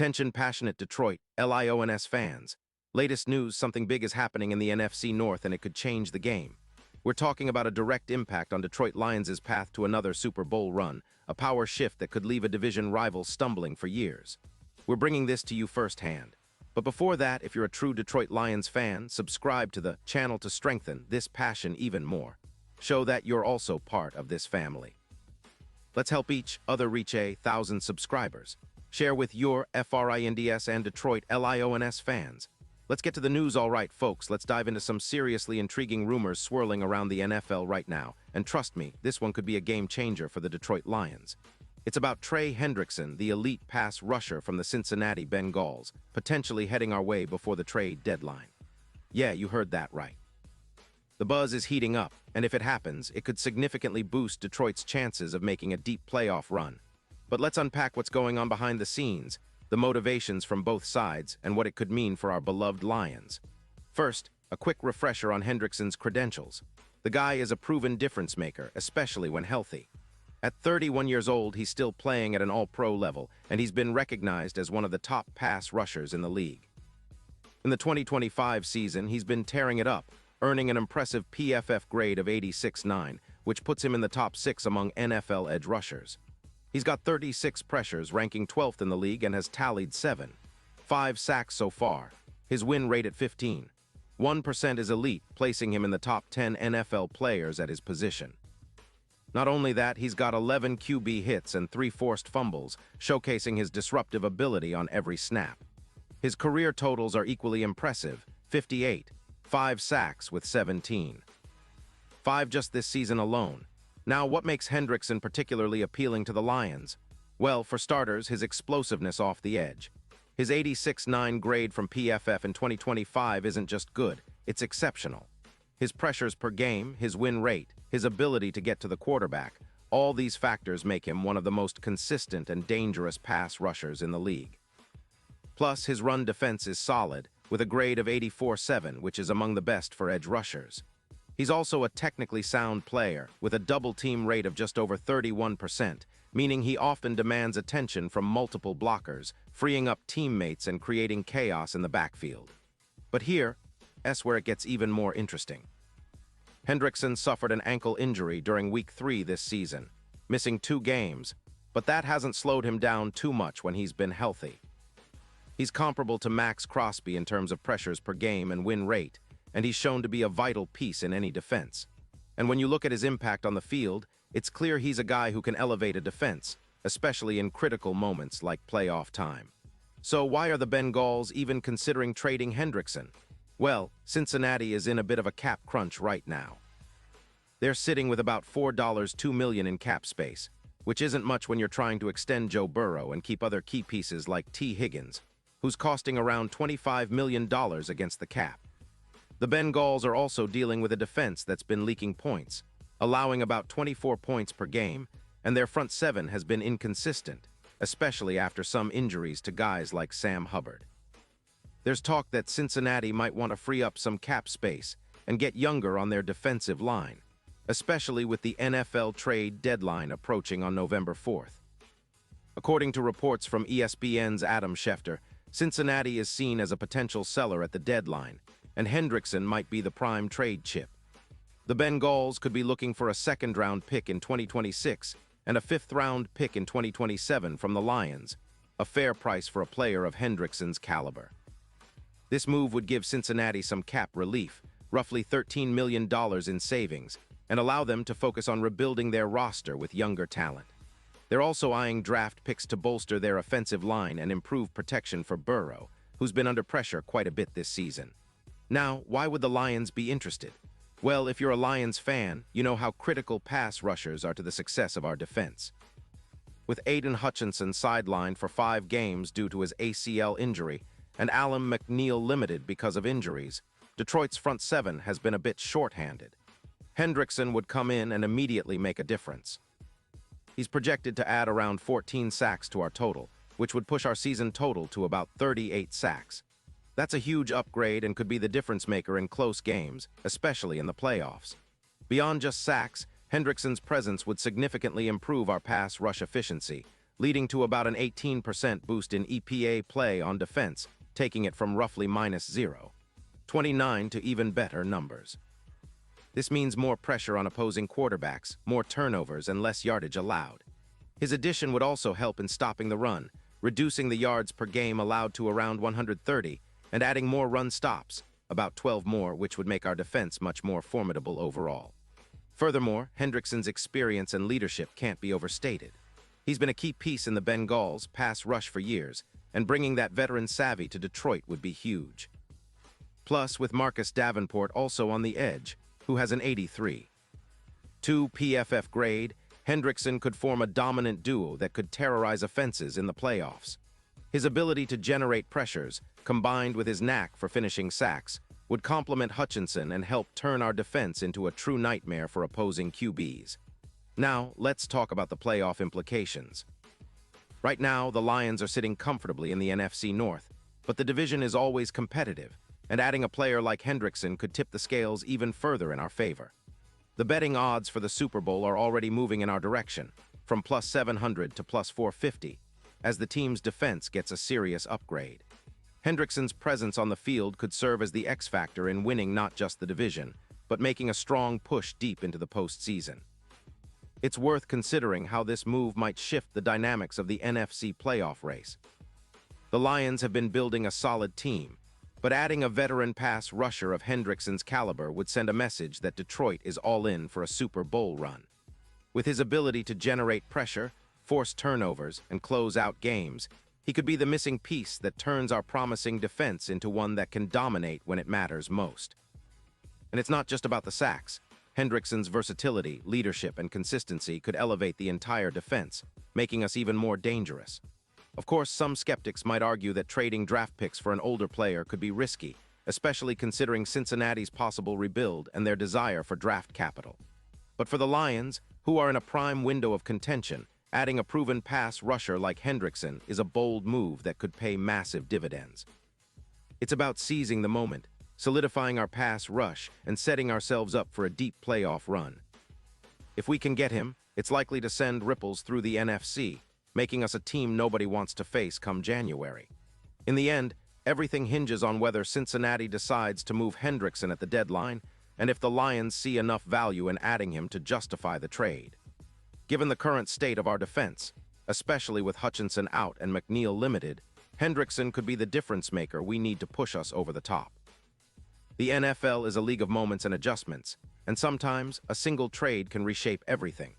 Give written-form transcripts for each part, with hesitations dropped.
Attention passionate Detroit, Lions fans. Latest news, something big is happening in the NFC North and it could change the game. We're talking about a direct impact on Detroit Lions' path to another Super Bowl run, a power shift that could leave a division rival stumbling for years. We're bringing this to you firsthand. But before that, if you're a true Detroit Lions fan, subscribe to the channel to strengthen this passion even more. Show that you're also part of this family. Let's help each other reach 1,000 subscribers. Share with your FRINDS and Detroit Lions fans. Let's get to the news, all right, folks. Let's dive into some seriously intriguing rumors swirling around the NFL right now. And trust me, this one could be a game changer for the Detroit Lions. It's about Trey Hendrickson, the elite pass rusher from the Cincinnati Bengals, potentially heading our way before the trade deadline. Yeah, you heard that right. The buzz is heating up, and if it happens, it could significantly boost Detroit's chances of making a deep playoff run. But let's unpack what's going on behind the scenes, the motivations from both sides, and what it could mean for our beloved Lions. First, a quick refresher on Hendrickson's credentials. The guy is a proven difference maker, especially when healthy. At 31 years old, he's still playing at an all-pro level, and he's been recognized as one of the top pass rushers in the league. In the 2025 season, he's been tearing it up, earning an impressive PFF grade of 86.9, which puts him in the top 6 among NFL edge rushers. He's got 36 pressures, ranking 12th in the league, and has tallied 5 sacks so far. His win rate at 15. 1% is elite, placing him in the top 10 NFL players at his position. Not only that, he's got 11 QB hits and 3 forced fumbles, showcasing his disruptive ability on every snap. His career totals are equally impressive, 58, 5 sacks with 17. 5 just this season alone. Now, what makes Hendrickson particularly appealing to the Lions? Well, for starters, his explosiveness off the edge. His 86.9 grade from PFF in 2025 isn't just good, it's exceptional. His pressures per game, his win rate, his ability to get to the quarterback, all these factors make him one of the most consistent and dangerous pass rushers in the league. Plus, his run defense is solid, with a grade of 84.7, which is among the best for edge rushers. He's also a technically sound player, with a double-team rate of just over 31%, meaning he often demands attention from multiple blockers, freeing up teammates and creating chaos in the backfield. But here's where it gets even more interesting. Hendrickson suffered an ankle injury during Week 3 this season, missing 2 games, but that hasn't slowed him down too much when he's been healthy. He's comparable to Max Crosby in terms of pressures per game and win rate, and he's shown to be a vital piece in any defense. And when you look at his impact on the field, it's clear he's a guy who can elevate a defense, especially in critical moments like playoff time. So why are the Bengals even considering trading Hendrickson? Well, Cincinnati is in a bit of a cap crunch right now. They're sitting with about $4.2 million in cap space, which isn't much when you're trying to extend Joe Burrow and keep other key pieces like T. Higgins, who's costing around $25 million against the cap. The Bengals are also dealing with a defense that's been leaking points, allowing about 24 points per game, and their front 7 has been inconsistent, especially after some injuries to guys like Sam Hubbard. There's talk that Cincinnati might want to free up some cap space and get younger on their defensive line, especially with the NFL trade deadline approaching on November 4th. According to reports from ESPN's Adam Schefter, Cincinnati is seen as a potential seller at the deadline, and Hendrickson might be the prime trade chip. The Bengals could be looking for a second-round pick in 2026 and a fifth-round pick in 2027 from the Lions, a fair price for a player of Hendrickson's caliber. This move would give Cincinnati some cap relief, roughly $13 million in savings, and allow them to focus on rebuilding their roster with younger talent. They're also eyeing draft picks to bolster their offensive line and improve protection for Burrow, who's been under pressure quite a bit this season. Now, why would the Lions be interested? Well, if you're a Lions fan, you know how critical pass rushers are to the success of our defense. With Aiden Hutchinson sidelined for 5 games due to his ACL injury and Alan McNeil limited because of injuries, Detroit's front 7 has been a bit short-handed. Hendrickson would come in and immediately make a difference. He's projected to add around 14 sacks to our total, which would push our season total to about 38 sacks. That's a huge upgrade and could be the difference maker in close games, especially in the playoffs. Beyond just sacks, Hendrickson's presence would significantly improve our pass rush efficiency, leading to about an 18% boost in EPA play on defense, taking it from roughly -0.29 to even better numbers. This means more pressure on opposing quarterbacks, more turnovers, and less yardage allowed. His addition would also help in stopping the run, reducing the yards per game allowed to around 130, and adding more run stops, about 12 more, which would make our defense much more formidable overall. Furthermore, Hendrickson's experience and leadership can't be overstated. He's been a key piece in the Bengals' pass rush for years, and bringing that veteran savvy to Detroit would be huge. Plus, with Marcus Davenport also on the edge, who has an 83. 2 PFF grade, Hendrickson could form a dominant duo that could terrorize offenses in the playoffs. His ability to generate pressures, combined with his knack for finishing sacks, would complement Hutchinson and help turn our defense into a true nightmare for opposing QBs. Now, let's talk about the playoff implications. Right now, the Lions are sitting comfortably in the NFC North, but the division is always competitive, and adding a player like Hendrickson could tip the scales even further in our favor. The betting odds for the Super Bowl are already moving in our direction, from +700 to +450, as the team's defense gets a serious upgrade. Hendrickson's presence on the field could serve as the X factor in winning not just the division, but making a strong push deep into the postseason. It's worth considering how this move might shift the dynamics of the NFC playoff race. The Lions have been building a solid team, but adding a veteran pass rusher of Hendrickson's caliber would send a message that Detroit is all in for a Super Bowl run. With his ability to generate pressure, force turnovers, and close out games, he could be the missing piece that turns our promising defense into one that can dominate when it matters most. And it's not just about the sacks. Hendrickson's versatility, leadership, and consistency could elevate the entire defense, making us even more dangerous. Of course, some skeptics might argue that trading draft picks for an older player could be risky, especially considering Cincinnati's possible rebuild and their desire for draft capital. But for the Lions, who are in a prime window of contention, adding a proven pass rusher like Hendrickson is a bold move that could pay massive dividends. It's about seizing the moment, solidifying our pass rush, and setting ourselves up for a deep playoff run. If we can get him, it's likely to send ripples through the NFC, making us a team nobody wants to face come January. In the end, everything hinges on whether Cincinnati decides to move Hendrickson at the deadline, and if the Lions see enough value in adding him to justify the trade. Given the current state of our defense, especially with Hutchinson out and McNeil limited, Hendrickson could be the difference maker we need to push us over the top. The NFL is a league of moments and adjustments, and sometimes a single trade can reshape everything.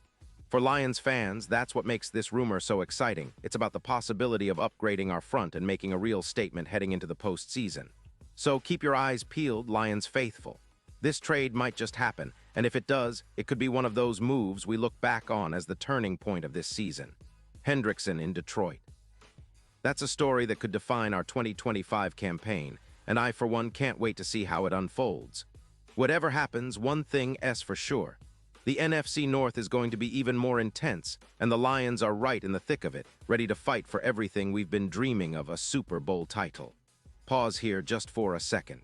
For Lions fans, that's what makes this rumor so exciting. It's about the possibility of upgrading our front and making a real statement heading into the postseason. So keep your eyes peeled, Lions faithful. This trade might just happen, and if it does, it could be one of those moves we look back on as the turning point of this season. Hendrickson in Detroit. That's a story that could define our 2025 campaign, and I, for one, can't wait to see how it unfolds. Whatever happens, one thing is for sure. The NFC North is going to be even more intense, and the Lions are right in the thick of it, ready to fight for everything we've been dreaming of, a Super Bowl title. Pause here just for a second.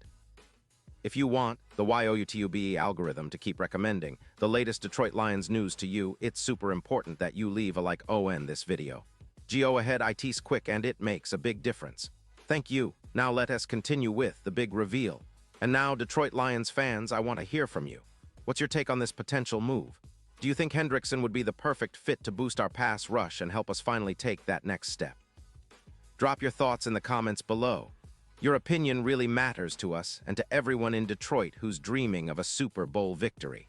If you want the YouTube algorithm to keep recommending the latest Detroit Lions news to you, it's super important that you leave a like on this video. Go ahead, it's quick and it makes a big difference. Thank you. Now let us continue with the big reveal. And now, Detroit Lions fans, I want to hear from you. What's your take on this potential move? Do you think Hendrickson would be the perfect fit to boost our pass rush and help us finally take that next step? Drop your thoughts in the comments below. Your opinion really matters to us and to everyone in Detroit who's dreaming of a Super Bowl victory.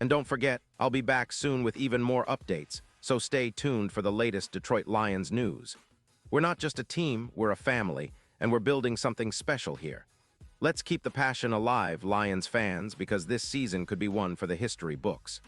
And don't forget, I'll be back soon with even more updates, so stay tuned for the latest Detroit Lions news. We're not just a team, we're a family, and we're building something special here. Let's keep the passion alive, Lions fans, because this season could be one for the history books.